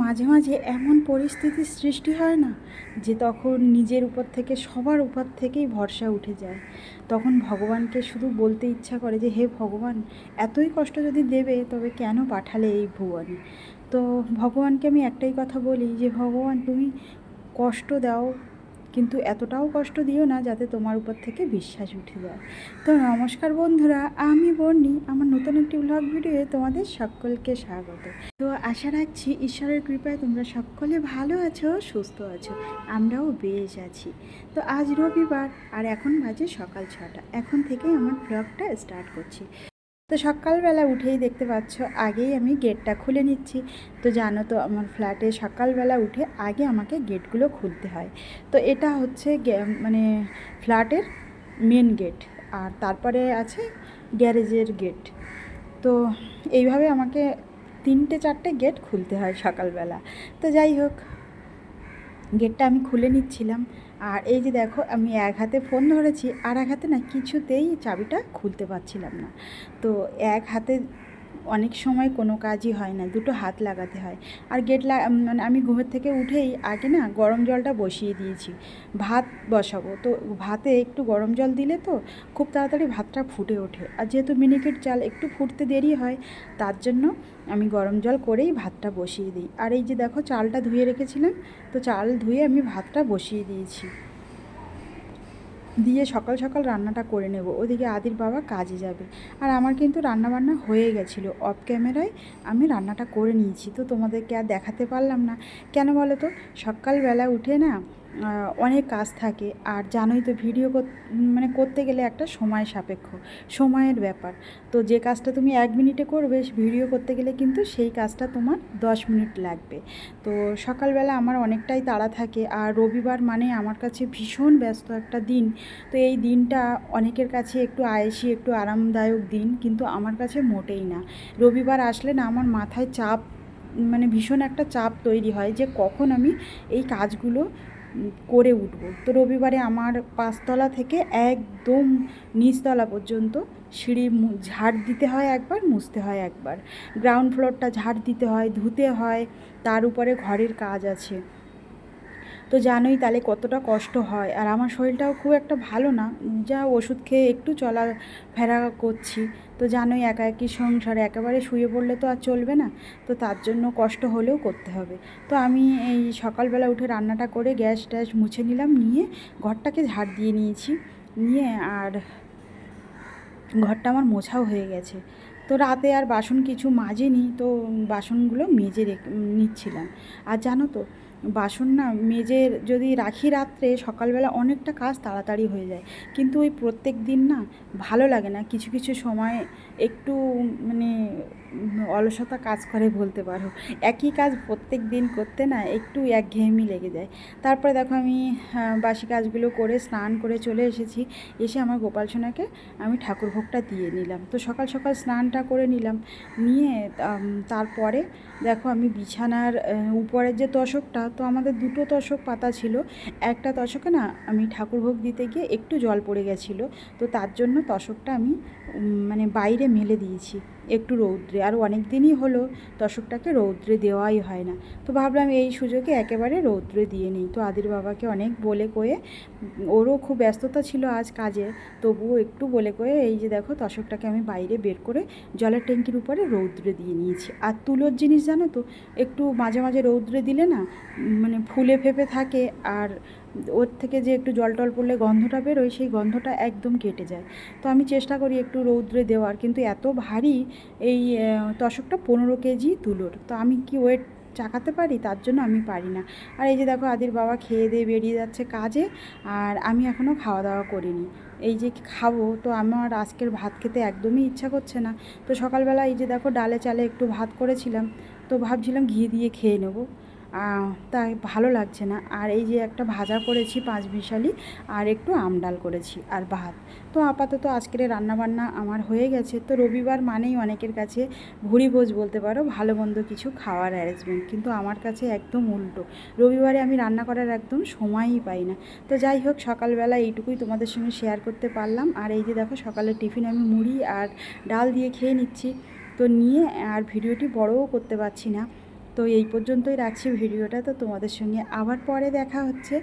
মাঝে মাঝে এমন পরিস্থিতির সৃষ্টি হয় না যে তখন নিজের উপর থেকে সবার উপর থেকেই ভরসা উঠে যায়। তখন ভগবানকে শুধু বলতে ইচ্ছা করে যে হে ভগবান, এতই কষ্ট যদি দেবে তবে কেন পাঠালে এই ভুবনে। তো ভগবানকে আমি একটাই কথা বলি যে ভগবান, তুমি কষ্ট দাও, কিন্তু এতটাও কষ্ট দিও না যাতে তোমার উপর থেকে বিশ্বাস উঠে যায়। তো নমস্কার বন্ধুরা, আমি বর্ণি, আমার নতুন একটি ব্লগ ভিডিওয়ে তোমাদের সকলকে স্বাগত। তো আশা রাখছি ঈশ্বরের কৃপায় তোমরা সকলে ভালো আছো, সুস্থ আছো, আমরাও বেশ আছি। তো আজ রবিবার আর এখন বাজে সকাল 6টা, এখন থেকেই আমার ব্লগটা স্টার্ট করছি। তো সকালবেলা উঠেই দেখতে পাচ্ছ আগেই আমি গেটটা খুলে নিচ্ছি। তো জানো তো আমার ফ্ল্যাটে সকালবেলা উঠে আগে আমাকে গেটগুলো খুলতে হয়। তো এটা হচ্ছে মানে ফ্ল্যাটের মেন গেট, আর তারপরে আছে গ্যারেজের গেট। তো এইভাবে আমাকে 3-4টে গেট খুলতে হয় সকালবেলা। তো যাই হোক, গেটটা আমি খুলে নিচ্ছিলাম। আর এই যে দেখো, আমি এক হাতে ফোন ধরেছি আর এক হাতে না কিছুতেই চাবিটা খুলতে পারছিলাম না। তো এক হাতে অনেক সময় কোনো কাজই হয় না, দুটো হাত লাগাতে হয়। আর মানে আমি ঘুমের থেকে উঠেই আগে না গরম জলটা বসিয়ে দিয়েছি, ভাত বসাবো। তো ভাতে একটু গরম জল দিলে তো খুব তাড়াতাড়ি ভাতটা ফুটে ওঠে, আর যেহেতু মিনিকেট চাল একটু ফুটতে দেরি হয়, তার জন্য আমি গরম জল করেই ভাতটা বসিয়ে দিই। আর এই যে দেখো, চালটা ধুয়ে রেখেছিলাম, তো চাল ধুয়ে আমি ভাতটা বসিয়ে দিয়েছি, দিয়ে সকাল সকাল রান্নাটা করে নেব। ওদিকে আদির বাবা কাজে যাবে। আর আমার কিন্তু রান্নাবান্না হয়ে গেছিলো, অফ ক্যামেরায় আমি রান্নাটা করে নিয়েছি। তো তোমাদেরকে আর দেখাতে পারলাম না, কেন বলো তো, সকালবেলা উঠে না অনেক কাজ থাকে। আর জানোই তো ভিডিও মানে করতে গেলে একটা সময় সাপেক্ষ, সময়ের ব্যাপার। তো যে কাজটা তুমি 1 মিনিটে করবে, ভিডিও করতে গেলে কিন্তু সেই কাজটা তোমার 10 মিনিট লাগবে। তো সকালবেলা আমার অনেকটাই তাড়া থাকে, আর রবিবার মানে আমার কাছে ভীষণ ব্যস্ত একটা দিন। তো এই দিনটা অনেকের কাছে একটু আয়েসি, একটু আরামদায়ক দিন, কিন্তু আমার কাছে মোটেই না। রবিবার আসলে না আমার মাথায় চাপ, মানে ভীষণ একটা চাপ তৈরি হয় যে কখন আমি এই কাজগুলো করে উঠব। তো রবিবারে আমার 5তলা থেকে একদম নিচতলা পর্যন্ত সিঁড়ি ঝাড় দিতে হয় একবার, মুছতে হয় একবার, গ্রাউন্ড ফ্লোরটা ঝাড় দিতে হয়, ধুতে হয়, তার উপরে ঘরের কাজ আছে। তো জানোই তাহলে কতটা কষ্ট হয়। আর আমার শরীরটাও খুব একটা ভালো না, যা ওষুধ খেয়ে একটু চলাফেরা করছি। তো জানোই একা একই সংসারে একেবারে শুয়ে পড়লে তো আর চলবে না, তো তার জন্য কষ্ট হলেও করতে হবে। তো আমি এই সকালবেলা উঠে রান্নাটা করে গ্যাস ট্যাস মুছে নিলাম, নিয়ে ঘরটাকে ঝাড় দিয়ে নিয়েছি, নিয়ে আর ঘরটা আমার মোছাও হয়ে গেছে। তো রাতে আর বাসন কিছু মাজিনি, তো বাসনগুলো মেজে নিচ্ছিলাম। আর জানো তো, বাসন না মেজে যদি রাখি রাত্রে, সকালবেলা অনেকটা কাজ তাড়াতাড়ি হয়ে যায়। কিন্তু ওই প্রত্যেক দিন না ভালো লাগে না, কিছু কিছু সময় একটু মানে অলসতা কাজ করে বলতে পারো। একই কাজ প্রত্যেক দিন করতে না একটু একঘেয়েমি লেগে যায়। তারপরে দেখো আমি বাসি কাজগুলো করে স্নান করে চলে এসেছি। এসে আমার গোপাল সোনাকে আমি ঠাকুরভোগটা দিয়ে নিলাম। তো সকাল সকাল স্নানটা করে নিলাম, নিয়ে তারপরে দেখো আমি বিছানার উপরের যে তোশকটা, তো আমাদের 2টো তোশক পাতা ছিল, একটা তোশকে না আমি ঠাকুরভোগ দিতে গিয়ে একটু জল পড়ে গেছিলো। তো তার জন্য তোশকটা আমি মানে বাইরে মেলে দিয়েছি একটু রৌদ্রে। আর অনেক দিনই হলো তোশকটাকে রৌদ্রে দেওয়াই হয় না। তো ভাবলাম এই সুযোগে একেবারে রৌদ্রে দিয়ে নিই। তো আদির বাবাকে অনেক বলে কয়ে, ওরও খুব ব্যস্ততা ছিল আজ কাজে, তবুও একটু বলে কয়ে এই যে দেখো তোশকটাকে আমি বাইরে বের করে জলের ট্যাঙ্কির উপরে রৌদ্রে দিয়ে নিয়েছি। আর তুলোর জিনিস জানো তো, একটু মাঝে মাঝে রৌদ্রে দিলে না মানে ফুলে ফেপে থাকে, আর ওর থেকে যে একটু জল টল পড়লে গন্ধটা বেরোয়, সেই গন্ধটা একদম কেটে যায়। তো আমি চেষ্টা করি একটু রৌদ্রে দেওয়ার, কিন্তু এত ভারী এই তোশকটা 15 কেজি তুলোর, তো আমি কি ওয়েট চাকাতে পারি? তার জন্য আমি পারি না। আর এই যে দেখো আদির বাবা খেয়ে দিয়ে বেরিয়ে যাচ্ছে কাজে, আর আমি এখনও খাওয়া দাওয়া করিনি। এই যে খাবো, তো আমার আজকের ভাত খেতে একদমই ইচ্ছা করছে না। তো সকালবেলা এই যে দেখো ডালে চালে একটু ভাত করেছিলাম, তো ভাবছিলাম ঘি দিয়ে খেয়ে নেবো, তাই ভালো লাগছে না। আর এই যে একটা ভাজা করেছি 5 মিশালি, আর একটু আমডাল করেছি আর ভাত। তো আপাতত আজকের রান্নাবান্না আমার হয়ে গেছে। তো রবিবার মানেই অনেকের কাছে ভুরিভোজ বলতে পারো, ভালো মন্দ কিছু খাওয়ার অ্যারেঞ্জমেন্ট, কিন্তু আমার কাছে একদম উল্টো। রবিবারে আমি রান্না করার একদম সময়ই পাই না। তো যাই হোক, সকালবেলা এইটুকুই তোমাদের সঙ্গে শেয়ার করতে পারলাম। আর এই যে দেখো সকালের টিফিন আমি মুড়ি আর ডাল দিয়ে খেয়ে নিচ্ছি। তো নিয়ে আর ভিডিওটি বড়ও করতে পারছি না। তো এই পর্যন্তই রাখছি ভিডিওটা, তো তোমাদের সঙ্গে আবার পরে দেখা হচ্ছে।